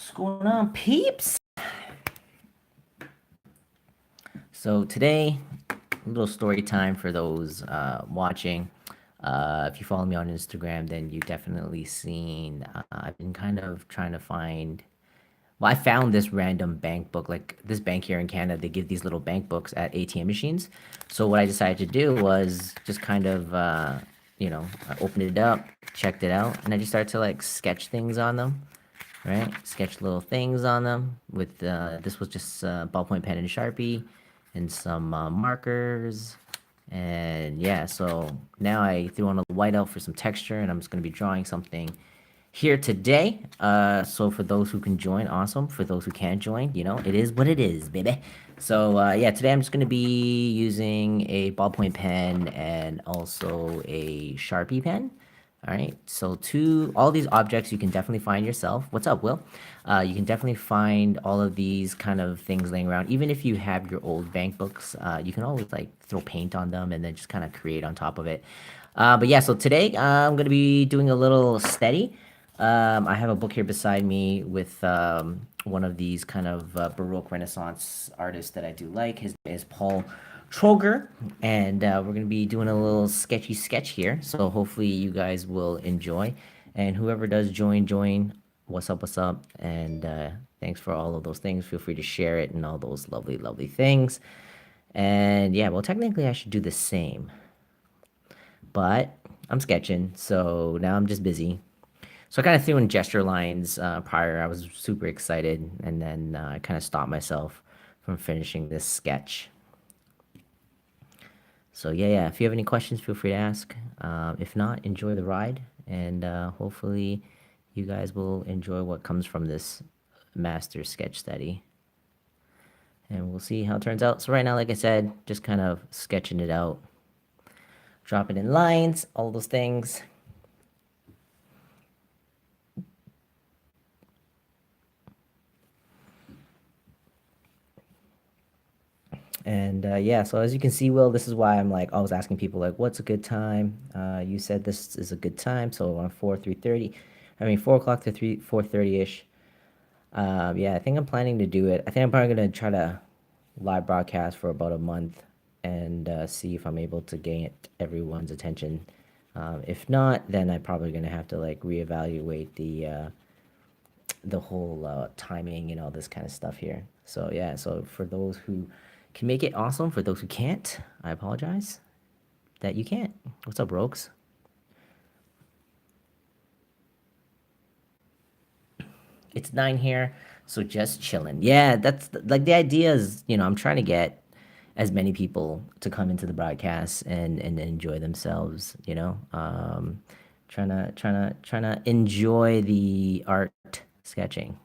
What's going on, peeps? So today, a little story time for those watching. If you follow me on Instagram, then you've definitely seen. I've been kind of trying to find. Well, I found this random bank book, like this bank here in Canada. They give these little bank books at ATM machines. So what I decided to do was just kind of, I opened it up, checked it out, and I just started to like sketch things on them. Right? Sketch little things on them with this was just ballpoint pen and Sharpie and some markers. And yeah, so now I threw on a whiteout for some texture and I'm just going to be drawing something here today. So for those who can join, awesome. For those who can't join, it is what it is, baby. So yeah, today I'm just going to be using a ballpoint pen and also a Sharpie pen. All right, so all these objects you can definitely find yourself. What's up, Will? You can definitely find all of these kind of things laying around. Even if you have your old bank books, you can always like throw paint on them and then just kind of create on top of it. But yeah, so today I'm gonna be doing a little steady. I have a book here beside me with one of these kind of Baroque Renaissance artists that I do like. His name is Paul Troger, and we're gonna be doing a little sketchy sketch here. So hopefully you guys will enjoy, and whoever does join. What's up? What's up? And thanks for all of those things. Feel free to share it and all those lovely, lovely things. And yeah, well, technically I should do the same, but I'm sketching, so now I'm just busy. So I kind of threw in gesture lines prior. I was super excited, and then I kind of stopped myself from finishing this sketch. So yeah. If you have any questions, feel free to ask. If not, enjoy the ride, and hopefully, you guys will enjoy what comes from this master sketch study. And we'll see how it turns out. So right now, like I said, just kind of sketching it out, dropping in lines, all those things. And yeah, so as you can see, Will, this is why I'm like always asking people like, what's a good time? You said this is a good time, so on 3:30. I mean 4 o'clock to 4:30 ish. Yeah, I think I'm planning to do it. I think I'm probably gonna try to live broadcast for about a month and see if I'm able to get everyone's attention. If not, then I'm probably gonna have to like reevaluate the whole timing and all this kind of stuff here. So yeah, so for those who can make it, awesome. For those who can't, I apologize that you can't. What's up, Rogues? It's 9 here, so just chilling. Yeah, that's like the idea is, I'm trying to get as many people to come into the broadcast and enjoy themselves, trying to enjoy the art sketching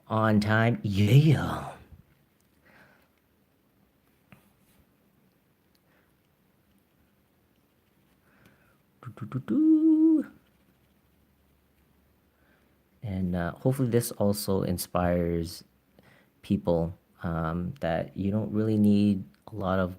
on time. Yeah. Doo-doo-doo-doo. And hopefully, this also inspires people that you don't really need a lot of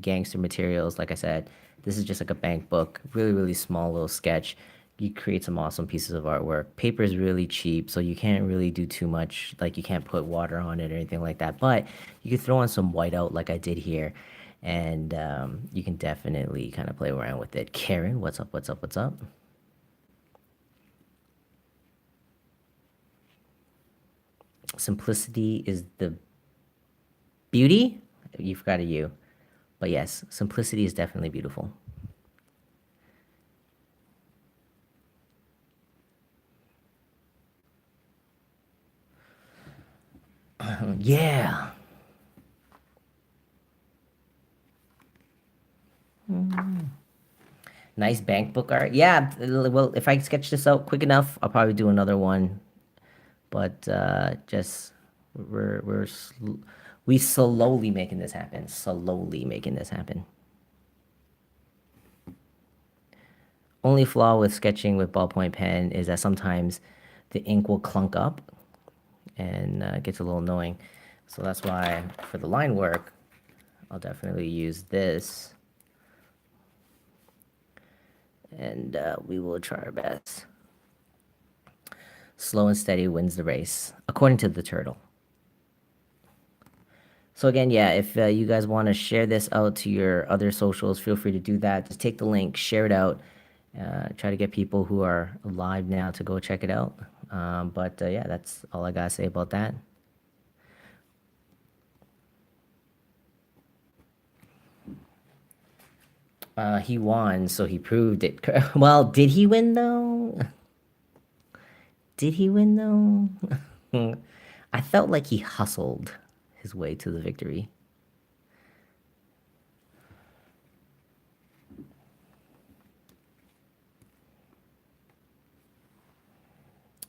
gangster materials. Like I said, this is just like a bank book, really, really small little sketch. You create some awesome pieces of artwork. Paper is really cheap, so you can't really do too much. Like, you can't put water on it or anything like that. But you can throw on some whiteout, like I did here, and you can definitely kind of play around with it. Karen, what's up? What's up? What's up? Simplicity is the beauty. You forgot a U. But yes, simplicity is definitely beautiful. Yeah. Nice bank book art. Yeah. Well, if I sketch this out quick enough, I'll probably do another one. But just we slowly making this happen. Slowly making this happen. Only flaw with sketching with ballpoint pen is that sometimes the ink will clunk up and it gets a little annoying. So that's why for the line work, I'll definitely use this. And we will try our best. Slow and steady wins the race, according to the turtle. So again, yeah, if you guys want to share this out to your other socials, feel free to do that. Just take the link, share it out. Try to get people who are live now to go check it out. But yeah, that's all I gotta say about that. He won, so he proved it. Well, did he win though? Did he win though? I felt like he hustled his way to the victory.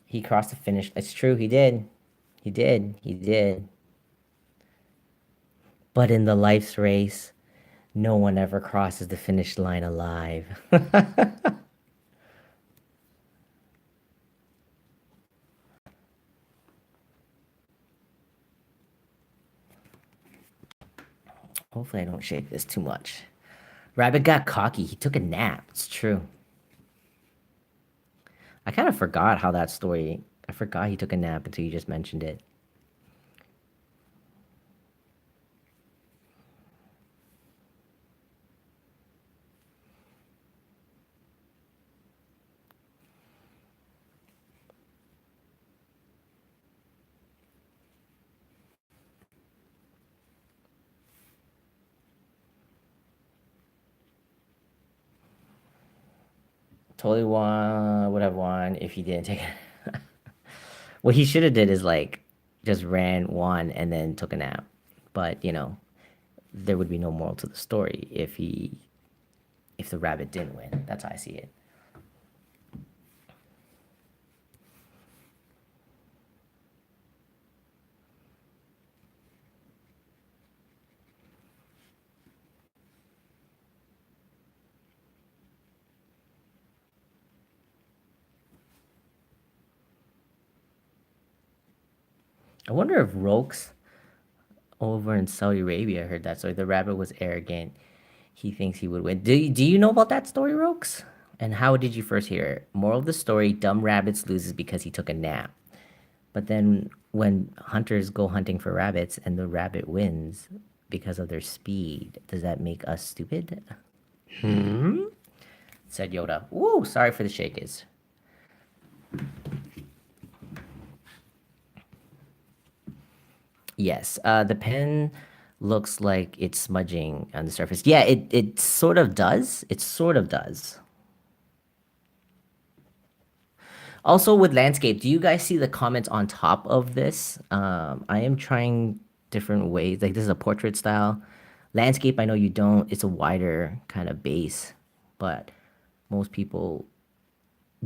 He crossed the finish. It's true, he did. He did. He did. But in the life's race, no one ever crosses the finish line alive. Hopefully I don't shake this too much. Rabbit got cocky. He took a nap. It's true. I kind of forgot how that story... I forgot he took a nap until you just mentioned it. Totally won, would have won if he didn't take it. What he should have did is like just ran, won, and then took a nap. But you know, there would be no moral to the story if the rabbit didn't win. That's how I see it. I wonder if Rokes over in Saudi Arabia heard that story. The rabbit was arrogant. He thinks he would win. Do you know about that story, Rokes? And how did you first hear it? Moral of the story, dumb rabbits loses because he took a nap. But then when hunters go hunting for rabbits and the rabbit wins because of their speed, does that make us stupid? Said Yoda. Ooh, sorry for the shakers. Yes, the pen looks like it's smudging on the surface. Yeah, it sort of does. It sort of does. Also with landscape, do you guys see the comments on top of this? I am trying different ways. Like this is a portrait style. Landscape, I know you don't. It's a wider kind of base, but most people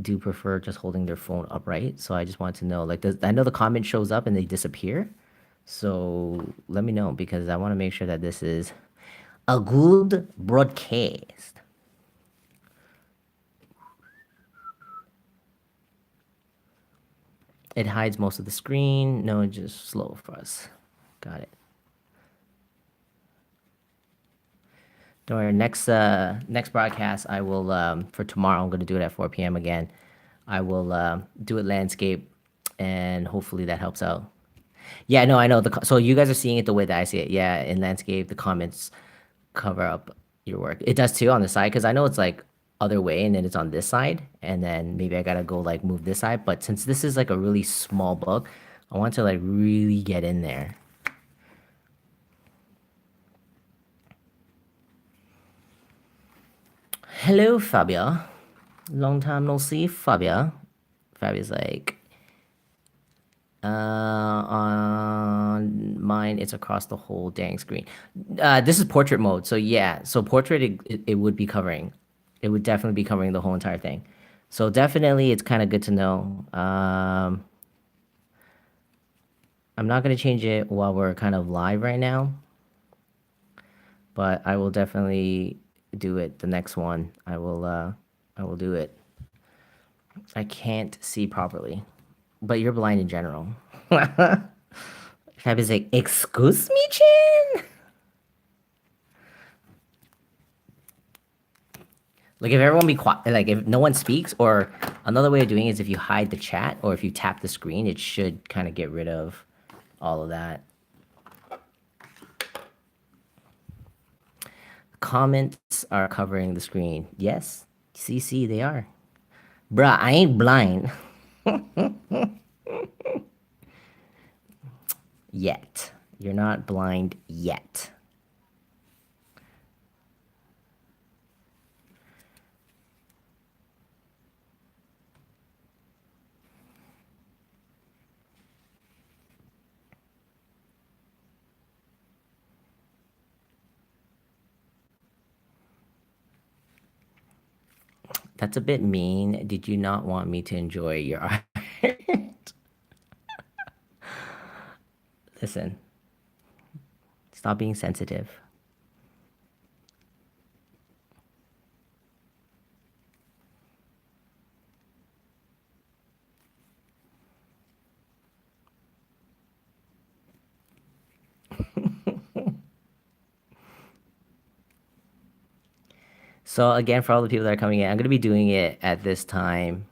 do prefer just holding their phone upright. So I just want to know, like, I know the comment shows up and they disappear. So let me know because I want to make sure that this is a good broadcast. It hides most of the screen. No, just slow for us. Got it. Don't worry. Next broadcast, I will for tomorrow. I'm gonna do it at 4 p.m. again. I will do it landscape, and hopefully that helps out. Yeah, no, I know. So you guys are seeing it the way that I see it. Yeah, in landscape, the comments cover up your work. It does too on the side because I know it's like other way and then it's on this side and then maybe I gotta go like move this side. But since this is like a really small book, I want to like really get in there. Hello, Fabia. Long time no see, Fabia. Fabia's like, on mine, it's across the whole dang screen. This is portrait mode, so yeah. So portrait, it would be covering. It would definitely be covering the whole entire thing. So definitely, it's kind of good to know. I'm not gonna change it while we're kind of live right now, but I will definitely do it. The next one, I will do it. I can't see properly, but you're blind in general. Fab is like, excuse me, Chin? Like if everyone be quiet, like if no one speaks, or another way of doing it is if you hide the chat or if you tap the screen, it should kind of get rid of all of that. Comments are covering the screen. Yes, CC, they are. Bruh, I ain't blind yet. You're not blind yet. That's a bit mean. Did you not want me to enjoy your art? Listen, stop being sensitive. So again, for all the people that are coming in, I'm gonna be doing it at this time,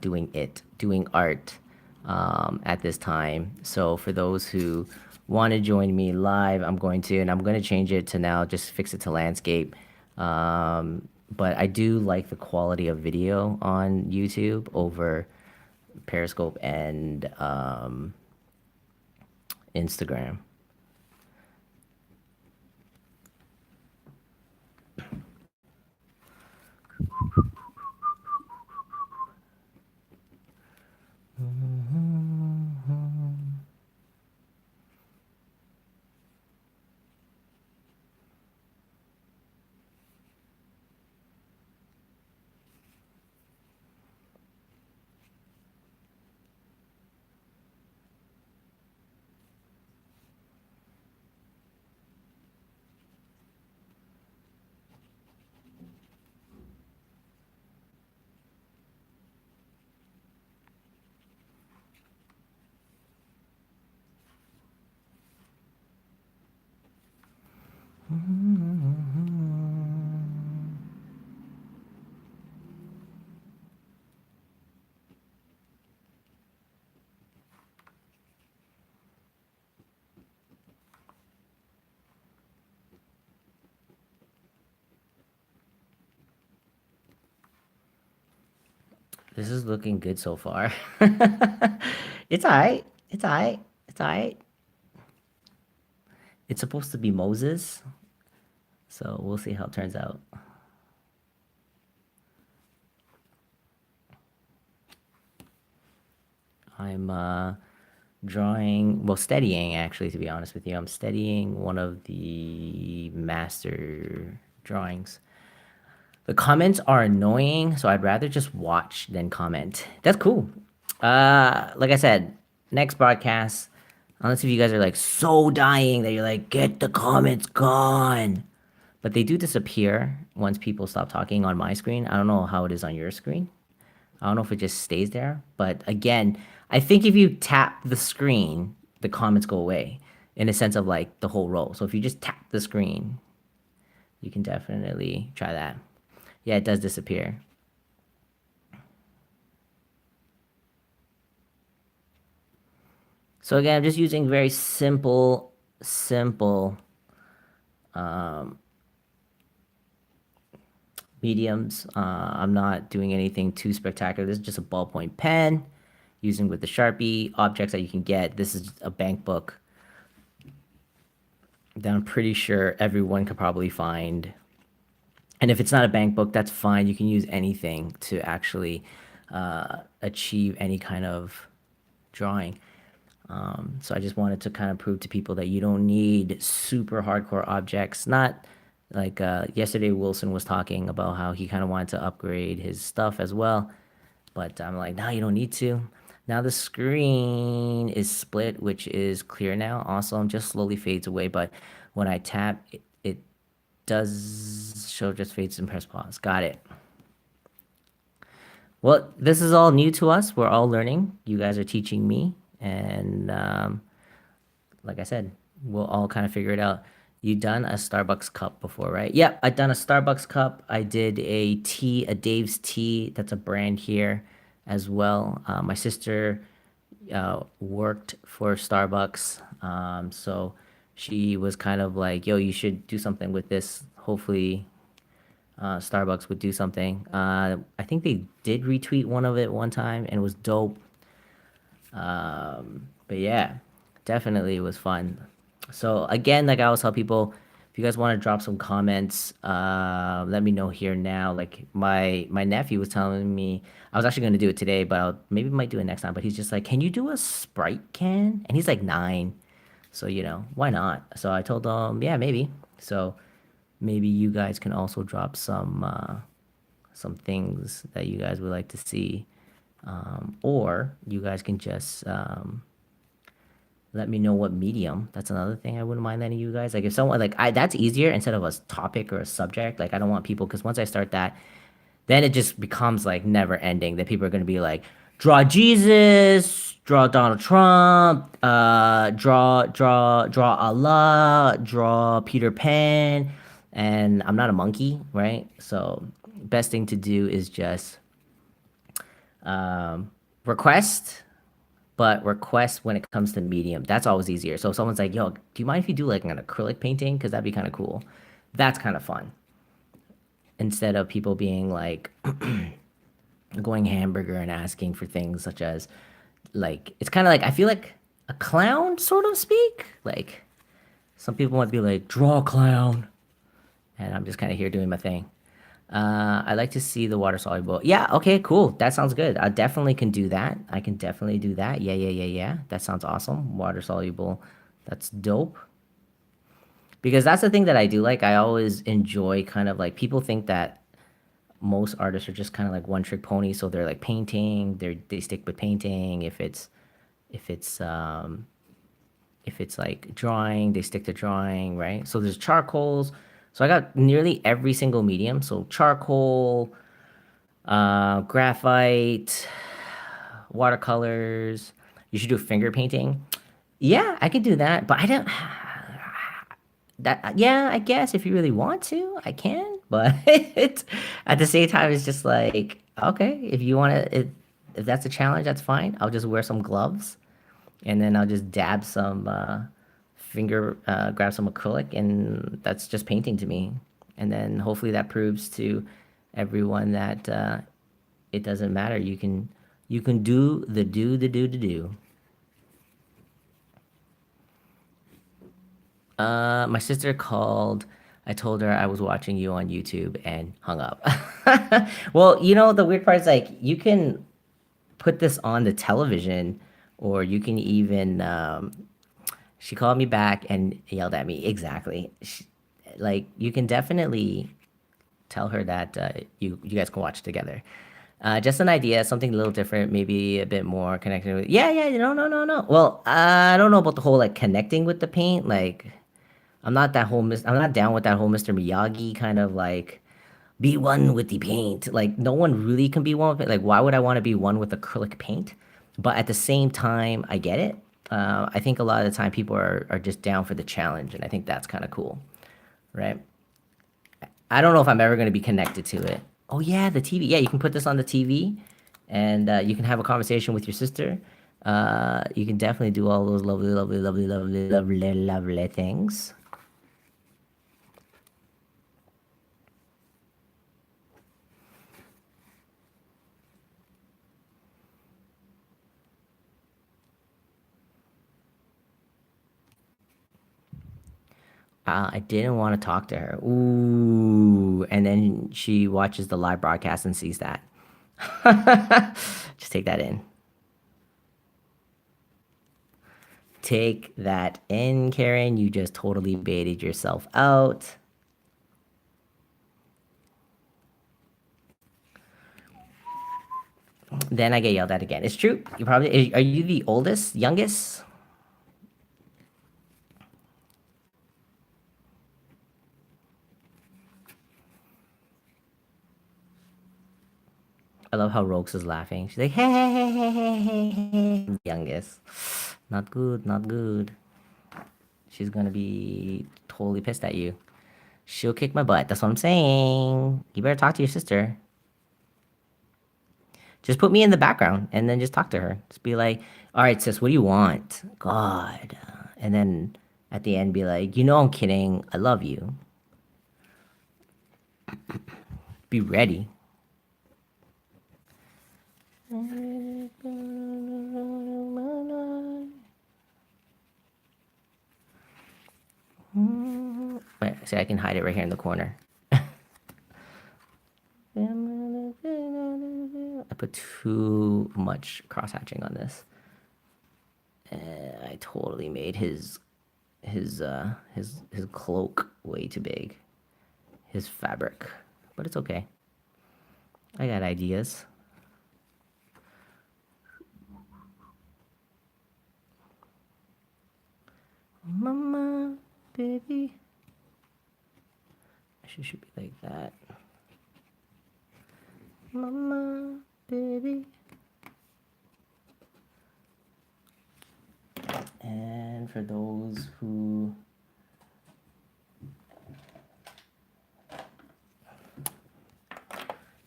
doing art at this time. So for those who want to join me live, I'm going to, and I'm going to change it to now, just fix it to landscape. But I do like the quality of video on YouTube over Periscope and Instagram. This is looking good so far. It's alright. It's alright. It's alright. It's supposed to be Moses, so we'll see how it turns out. I'm drawing, well, studying actually, to be honest with you. I'm studying one of the master drawings. The comments are annoying, so I'd rather just watch than comment. That's cool. Like I said, next broadcast, unless if you guys are like so dying that you're like, get the comments gone. But they do disappear once people stop talking on my screen. I don't know how it is on your screen. I don't know if it just stays there. But again, I think if you tap the screen, the comments go away in a sense of like the whole row. So if you just tap the screen, you can definitely try that. Yeah, it does disappear. So again, I'm just using very simple mediums. I'm not doing anything too spectacular. This is just a ballpoint pen using with the Sharpie objects that you can get. This is a bank book that I'm pretty sure everyone could probably find. And if it's not a bank book, that's fine. You can use anything to actually achieve any kind of drawing. So I just wanted to kind of prove to people that you don't need super hardcore objects. Not like yesterday Wilson was talking about how he kind of wanted to upgrade his stuff as well. But I'm like, no, you don't need to. Now the screen is split, which is clear now. Awesome, just slowly fades away. But when I tap, it does show just fades and press pause. Got it. Well, this is all new to us. We're all learning. You guys are teaching me. And like I said, we'll all kind of figure it out. You done a Starbucks cup before, right? Yep, I done a Starbucks cup. I did a tea, a Dave's tea. That's a brand here as well. My sister worked for Starbucks, so she was kind of like, "Yo, you should do something with this. Hopefully, Starbucks would do something." I think they did retweet one of it one time, and it was dope. But yeah, definitely it was fun. So again, like I always tell people, if you guys want to drop some comments, let me know here now. Like my nephew was telling me, I was actually going to do it today, but I'll maybe might do it next time. But he's just like, "Can you do a Sprite can?" And he's like 9, so why not? So I told him, yeah, maybe. So maybe you guys can also drop some things that you guys would like to see, or you guys can just let me know what medium. That's another thing I wouldn't mind letting you guys. Like if someone like I that's easier instead of a topic or a subject. Like I don't want people because once I start that, then it just becomes like never ending. That people are gonna be like, draw Jesus, draw Donald Trump, draw Allah, draw Peter Pan, and I'm not a monkey, right? So best thing to do is just request, but request when it comes to medium. That's always easier. So if someone's like, "Yo, do you mind if you do like an acrylic painting? Because that'd be kind of cool." That's kind of fun. Instead of people being like going hamburger and asking for things such as like it's kind of like I feel like a clown sort of speak. Like some people might be like, "Draw a clown," and I'm just kind of here doing my thing. I like to see the water soluble. Yeah, okay, cool. That sounds good. I definitely can do that. I can definitely do that. Yeah, yeah, yeah, yeah. That sounds awesome. Water soluble. That's dope. Because that's the thing that I do like. I always enjoy kind of like people think that most artists are just kind of like one trick pony, so they're like painting, they stick with painting. If it's if it's like drawing, they stick to drawing, right? So there's charcoals. So I got nearly every single medium. So charcoal, graphite, watercolors. You should do finger painting. Yeah, I could do that, but I don't. That yeah, I guess if you really want to, I can. But it's at the same time, it's just like okay, if you want to, if that's a challenge, that's fine. I'll just wear some gloves, and then I'll just dab some grab some acrylic, and that's just painting to me. And then hopefully that proves to everyone that it doesn't matter. You can do the do. My sister called. I told her I was watching you on YouTube and hung up. Well, the weird part is like you can put this on the television, or you can even. She called me back and yelled at me. Exactly. Like you can definitely tell her that you guys can watch together. Just an idea, something a little different, maybe a bit more connected with. Yeah, yeah, no, no, no, no. Well, I don't know about the whole like connecting with the paint. Like, I'm not down with that whole Mr. Miyagi kind of like be one with the paint. Like, no one really can be one with it. Like, why would I want to be one with acrylic paint? But at the same time, I get it. I think a lot of the time people are just down for the challenge, and I think that's kind of cool, right? I don't know if I'm ever going to be connected to it. Oh yeah, the TV. Yeah, you can put this on the TV, and you can have a conversation with your sister. You can definitely do all those lovely, lovely, lovely, lovely, lovely, lovely things. I didn't want to talk to her. Ooh, and then she watches the live broadcast and sees that. Just take that in. Take that in, Karen. You just totally baited yourself out. Then I get yelled at again. It's true. You probably are you the oldest, youngest? I love how Rogues is laughing. She's like, hey, hey, hey, hey, hey, hey, hey. Youngest. Not good, not good. She's gonna be totally pissed at you. She'll kick my butt. That's what I'm saying. You better talk to your sister. Just put me in the background and then just talk to her. Just be like, all right, sis, what do you want? God. And then at the end, be like, you know, I'm kidding. I love you. Be ready. Wait, see, I can hide it right here in the corner. I put too much cross hatching on this. I totally made his cloak way too big. His fabric. But it's okay. I got ideas. Mama, baby. She should be like that. Mama, baby. And for those who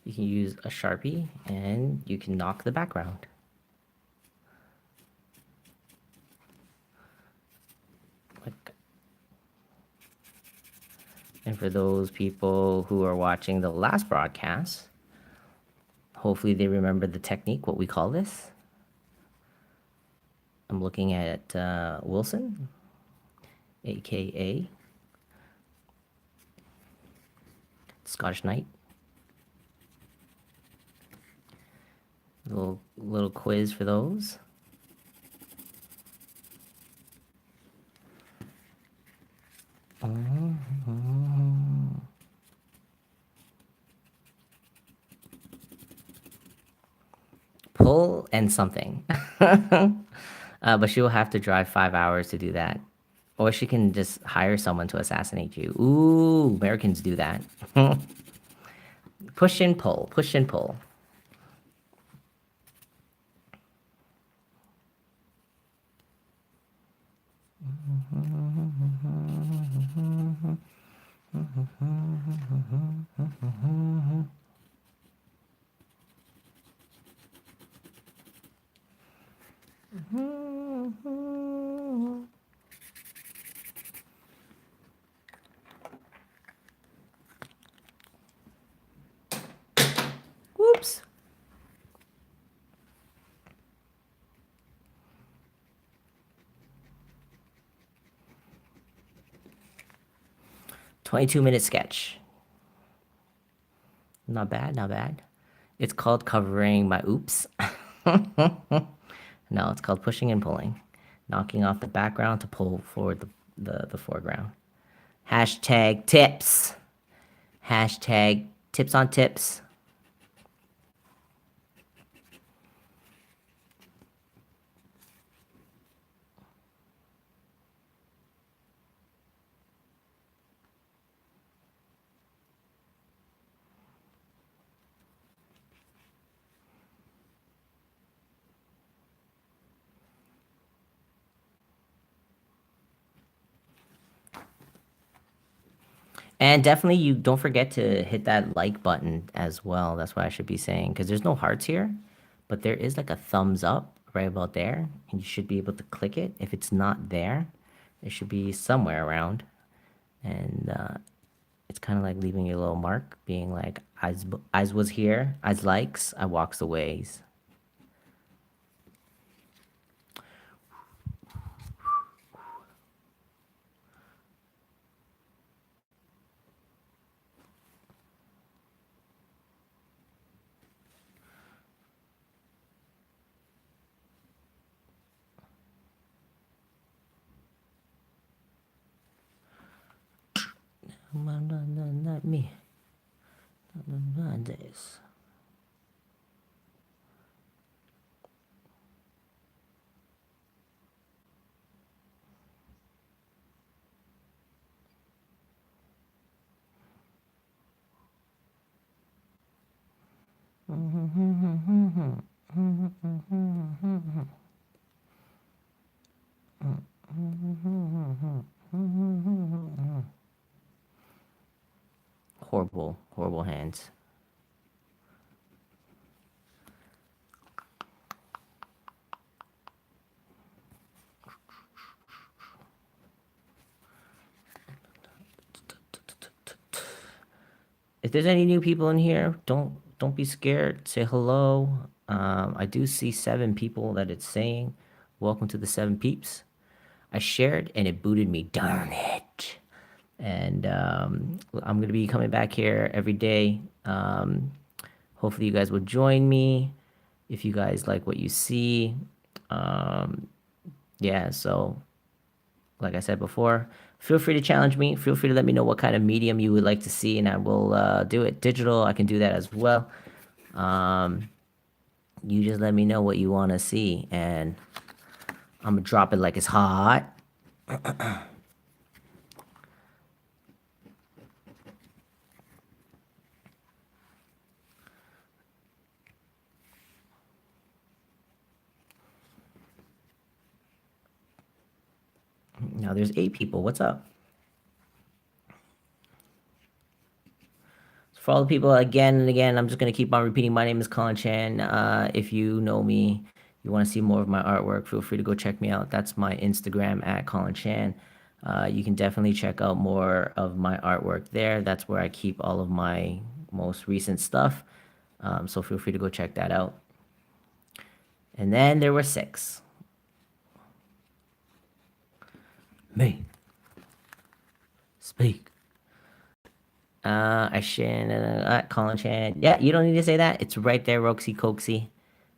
you can use a Sharpie and you can knock the background. And for those people who are watching the last broadcast, hopefully they remember the technique, what we call this. I'm looking at Wilson, aka Scottish Knight. Little quiz for those. Pull and something. But she will have to drive 5 hours to do that. Or she can just hire someone to assassinate you. Ooh, Americans do that. Push and pull, push and pull. Whoops. "22-minute sketch." Not bad, not bad. It's called covering my oops. No, it's called pushing and pulling. Knocking off the background to pull forward the foreground. Hashtag tips. Hashtag tips on tips. And definitely, you don't forget to hit that like button as well. That's what I should be saying, because there's no hearts here, but there is like a thumbs up right about there, and you should be able to click it. If it's not there, it should be somewhere around, and it's kind of like leaving a little mark, being like, "Eyes was here, eyes likes, I walks the ways." Not me. Not this. horrible, horrible hands. If there's any new people in here, don't be scared. Say hello. I do see 7 people that it's saying. Welcome to the 7 peeps. I shared and it booted me. Darn it. And I'm gonna be coming back here every day. Hopefully you guys will join me if you guys like what you see. Yeah, so like I said before, feel free to challenge me. Feel free to let me know what kind of medium you would like to see, and I will do it. Digital, I can do that as well. You just let me know what you want to see, and I'm gonna drop it like it's hot. Now there's 8 people. What's up? For all the people again and again, I'm just gonna keep on repeating. My name is Colin Chan. If you know me, you want to see more of my artwork, feel free to go check me out. That's my Instagram at Colin Chan. You can definitely check out more of my artwork there. That's where I keep all of my most recent stuff. So feel free to go check that out. And then there were 6. Me. Speak. I Shannon, Colin Chan. Yeah, you don't need to say that. It's right there, Roxy Coxy.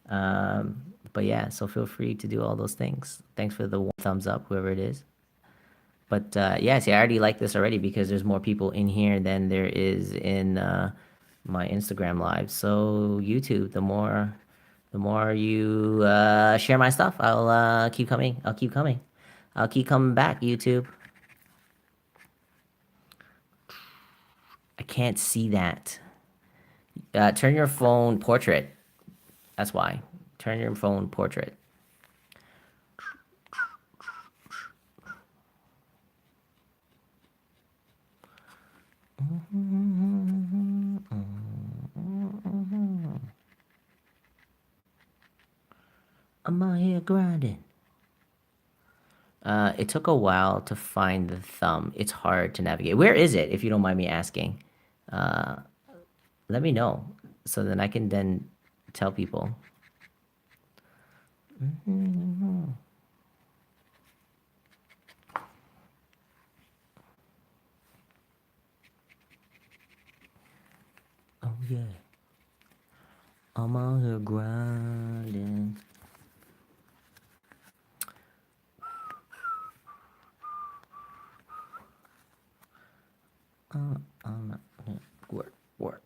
But yeah, so feel free to do all those things. Thanks for the thumbs up, whoever it is. But yeah, see, I already like this already because there's more people in here than there is in my Instagram live. So YouTube, the more you share my stuff, I'll keep coming. I'll keep coming. I'll keep coming back, YouTube. I can't see that. Turn your phone portrait. That's why. Turn your phone portrait. I'm out here grinding. It took a while to find the thumb. It's hard to navigate. Where is it, if you don't mind me asking? Let me know so then I can then tell people. Oh yeah. I'm out here grinding. I'm not work.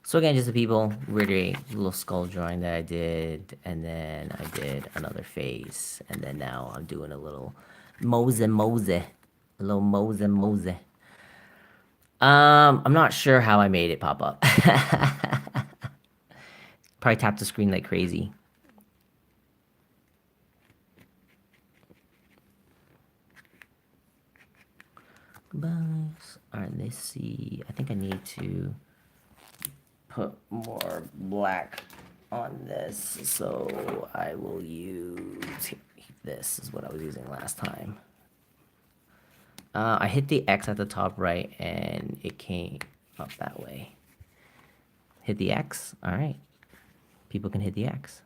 So again, just the people, reiterate, little skull drawing that I did, and then I did another face, and then now I'm doing a little Mose, a little Mose. I'm not sure how I made it pop up. Probably tapped the screen like crazy. Goodbyes. All right, let's see. I think I need to put more black on this, so I will use this is what I was using last time. I hit the X at the top right and it came up that way. Hit the X. All right, people can hit the X.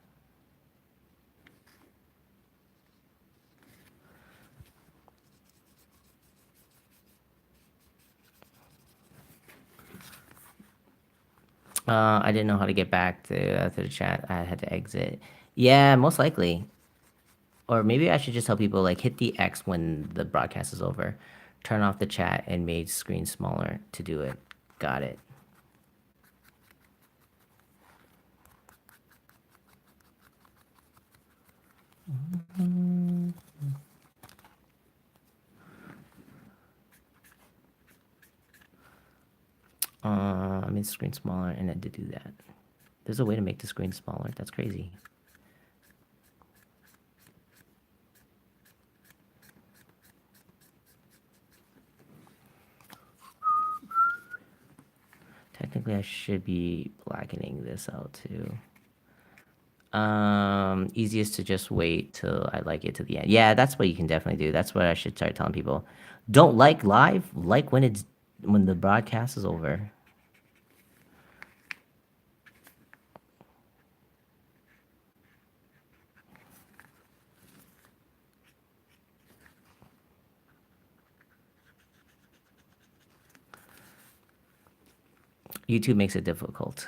I didn't know how to get back to the chat. I had to exit. Yeah, most likely. Or maybe I should just tell people like hit the X when the broadcast is over. Turn off the chat and make screen smaller to do it. Got it. made the screen smaller and then to do that. There's a way to make the screen smaller. That's crazy. Technically, I should be blackening this out too. Easiest to just wait till I like it to the end. Yeah, that's what you can definitely do. That's what I should start telling people. Don't like live, like when the broadcast is over. YouTube makes it difficult.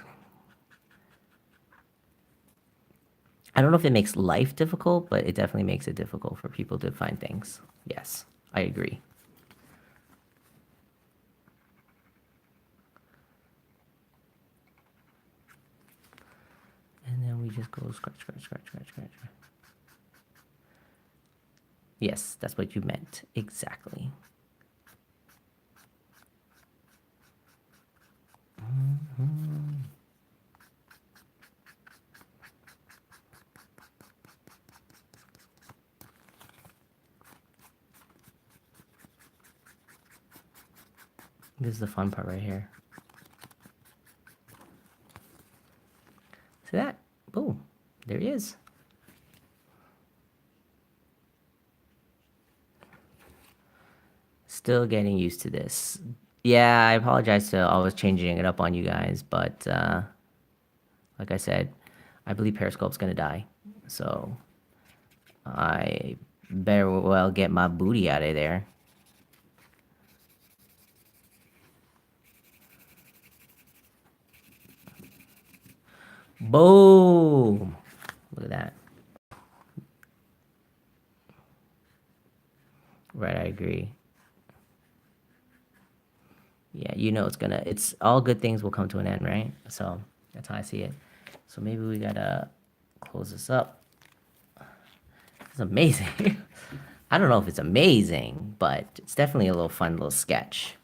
I don't know if it makes life difficult, but it definitely makes it difficult for people to find things. Yes, I agree. And then we just go scratch, scratch, scratch, scratch, scratch. Yes, that's what you meant. Exactly. This is the fun part right here. See that? Boom. There he is. Still getting used to this. Yeah, I apologize to always changing it up on you guys, but like I said, I believe Periscope's gonna die. So I better well get my booty out of there. Boom! Look at that. Right, I agree. Yeah, you know it's all good things will come to an end, right? So that's how I see it. So maybe we gotta close this up. It's amazing. I don't know if it's amazing, but it's definitely a little fun little sketch.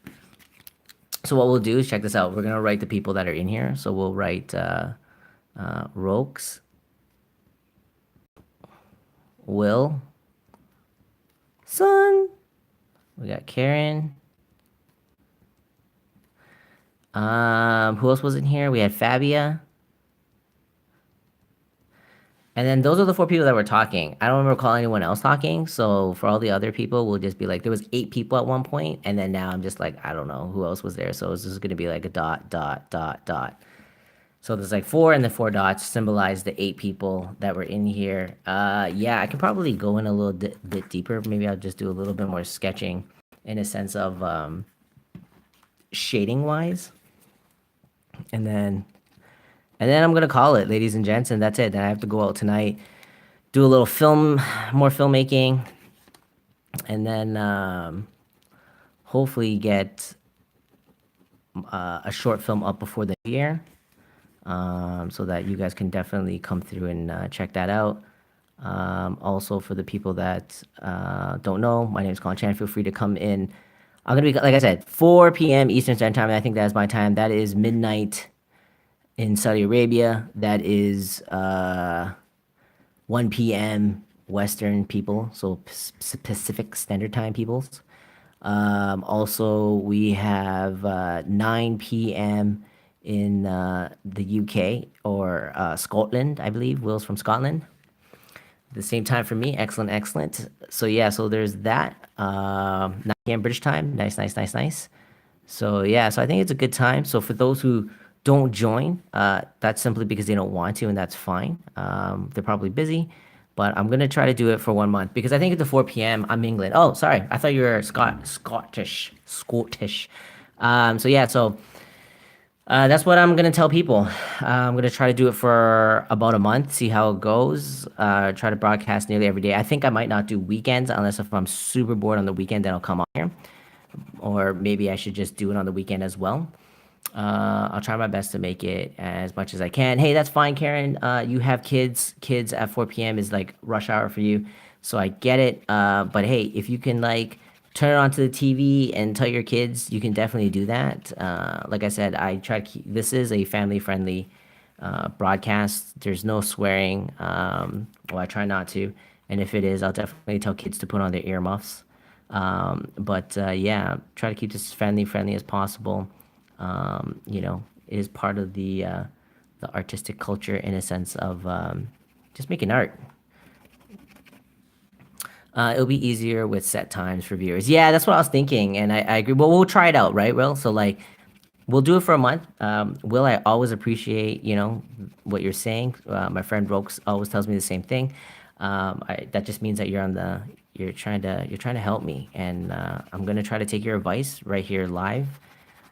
So what we'll do is check this out. We're gonna write the people that are in here. So we'll write Rokes, Will, Son. We got Karen. Who else was in here? We had Fabia. And then those are the 4 people that were talking. I don't recall anyone else talking. So for all the other people, we'll just be like, there was 8 people at one point, and then now I'm just like, I don't know who else was there. So it's just gonna be like a dot, dot, dot, dot. So there's like 4, and the 4 dots symbolize the 8 people that were in here. Yeah, I can probably go in a little bit deeper. Maybe I'll just do a little bit more sketching in a sense of shading wise. And then I'm gonna call it, ladies and gents, and that's it. Then I have to go out tonight, do a little more filmmaking, and then hopefully get a short film up before the new year, so that you guys can definitely come through and check that out. Also, for the people that don't know, my name is Colin Chan. Feel free to come in. I'm gonna be, like I said, 4 p.m. Eastern Standard Time. And I think that's my time. That is midnight in Saudi Arabia. That is 1 p.m. Western people, so Pacific Standard Time peoples. Also, we have 9 p.m. in the UK or Scotland, I believe. Will's from Scotland. The same time for me. Excellent, excellent. So yeah, so there's that. 9 p.m. British time. Nice, nice, nice, nice. So yeah, so I think it's a good time. So for those who don't join, that's simply because they don't want to, and that's fine. They're probably busy, but I'm gonna try to do it for 1 month because I think at the 4 p.m. I'm England. Oh, sorry, I thought you were Scottish. So yeah, so that's what I'm gonna tell people. I'm gonna try to do it for about a month, see how it goes. Try to broadcast nearly every day. I think I might not do weekends unless if I'm super bored on the weekend, then I'll come on here. Or maybe I should just do it on the weekend as well. I'll try my best to make it as much as I can. Hey, that's fine, Karen. You have kids. Kids at 4 p.m. is like rush hour for you, so I get it. But hey, if you can like turn it onto the TV and tell your kids, you can definitely do that. Like I said, I try to keep, this is a family friendly broadcast. There's no swearing. Well, I try not to. And if it is, I'll definitely tell kids to put on their earmuffs. But yeah, try to keep this family friendly as possible. It is part of the artistic culture in a sense of just making art. It'll be easier with set times for viewers. Yeah, that's what I was thinking, and I agree. Well, we'll try it out, right, Will? So like, we'll do it for a month. Will, I always appreciate what you're saying. My friend Rokes always tells me the same thing. That just means that you're trying to help me, and I'm gonna try to take your advice right here live,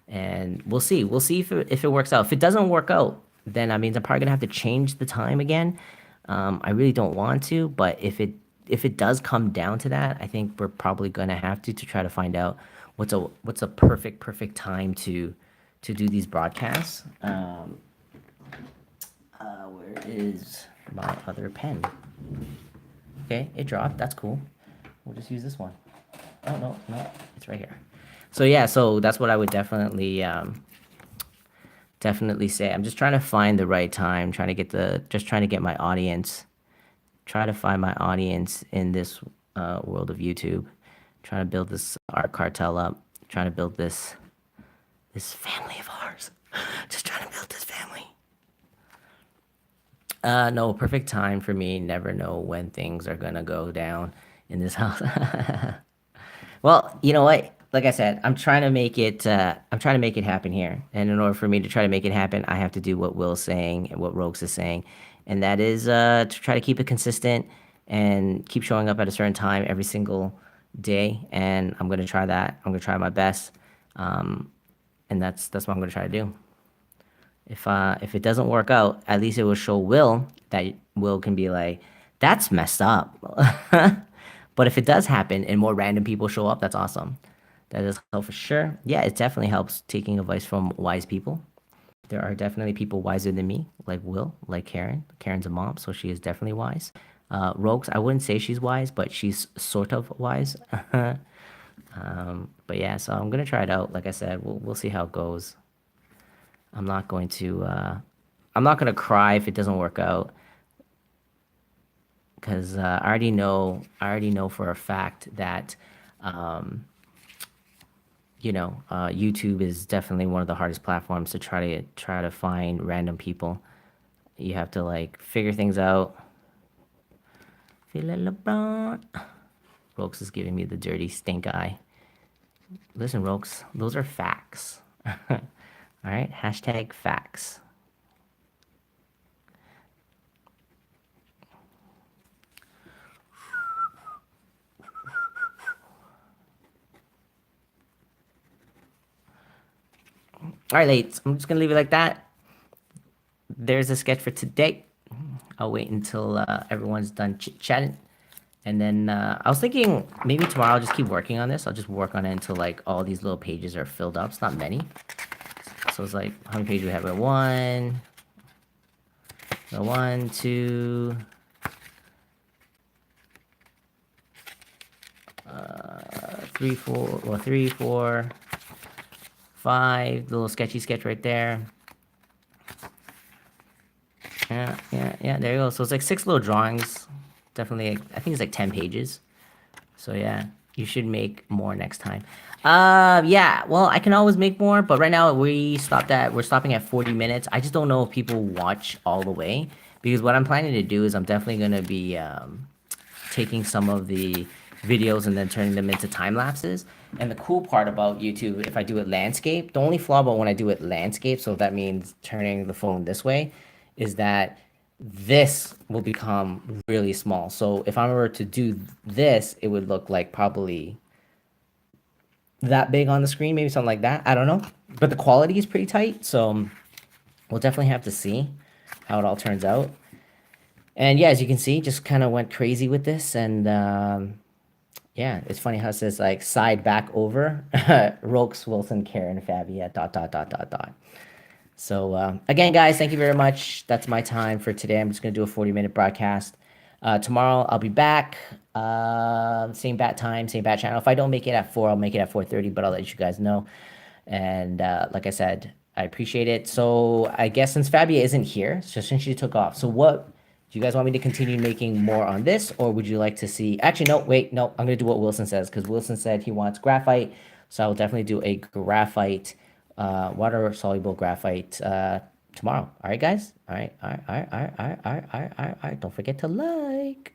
and we'll see if it works out. If it doesn't work out, then that means I'm probably gonna have to change the time again. I really don't want to, but if it does come down to that, I think we're probably gonna have to try to find out what's a perfect time to do these broadcasts. Where is my other pen? Okay, it dropped. That's cool. We'll just use this one. Oh no, it's right here. So yeah, so that's what I would definitely say. I'm just trying to find the right time, trying to get my audience, try to find my audience in this world of YouTube, trying to build this art cartel up, trying to build this family of ours. Just trying to build this family. No, perfect time for me. Never know when things are gonna go down in this house. Well, you know what? Like I said, I'm trying to make it. I'm trying to make it happen here. And in order for me to try to make it happen, I have to do what Will's saying and what Rogues is saying, and that is to try to keep it consistent and keep showing up at a certain time every single day. And I'm gonna try that. I'm gonna try my best, and that's what I'm gonna try to do. If it doesn't work out, at least it will show Will that Will can be like, that's messed up. But if it does happen and more random people show up, that's awesome. That does help for sure. Yeah, it definitely helps taking advice from wise people. There are definitely people wiser than me, like Will, like Karen. Karen's a mom, so she is definitely wise. Rogues, I wouldn't say she's wise, but she's sort of wise. But yeah, so I'm gonna try it out. Like I said, we'll see how it goes. I'm not going to. I'm not gonna cry if it doesn't work out, because I already know. I already know for a fact that, YouTube is definitely one of the hardest platforms to try to find random people. You have to like figure things out. Feel like LeBron. Rokes is giving me the dirty stink eye. Listen, Rokes, those are facts. All right, hashtag facts. All right, late. I'm just gonna leave it like that. There's a sketch for today. I'll wait until everyone's done chit-chatting. And then I was thinking maybe tomorrow I'll just keep working on this. I'll just work on it until like all these little pages are filled up. It's not many. So it's like, how many pages do we have? One, two, 3, 4, well, 3, 4, 5. The little sketchy sketch right there. Yeah. There you go. So it's like 6 little drawings. Definitely, I think it's like 10 pages. So yeah, you should make more next time. Yeah. Well, I can always make more, but right now we're stopping at 40 minutes. I just don't know if people watch all the way, because what I'm planning to do is I'm definitely gonna be taking some of the videos and then turning them into time lapses. And the cool part about YouTube, if I do it landscape, the only flaw about when I do it landscape, so that means turning the phone this way, is that this will become really small. So if I were to do this, it would look like probably that big on the screen, maybe something like that. I don't know. But the quality is pretty tight, so we'll definitely have to see how it all turns out. And yeah, as you can see, just kind of went crazy with this. And yeah, it's funny how it says like side back over, Rokes, Wilson, Karen, Fabia, dot, dot, dot, dot, dot. So again, guys, thank you very much. That's my time for today. I'm just going to do a 40-minute broadcast. Tomorrow I'll be back. Same bat time, same bat channel. If I don't make it at 4, I'll make it at 4:30, but I'll let you guys know. And like I said, I appreciate it. So I guess since Fabia isn't here, so since she took off, so what do you guys want me to continue making more on this, or would you like to see? Actually, no, wait, no. I'm gonna do what Wilson says because Wilson said he wants graphite, so I will definitely do a graphite, water soluble graphite tomorrow. All right, guys. All right, all right, all right, all right, all right, all right, all right, all right. Don't forget to like.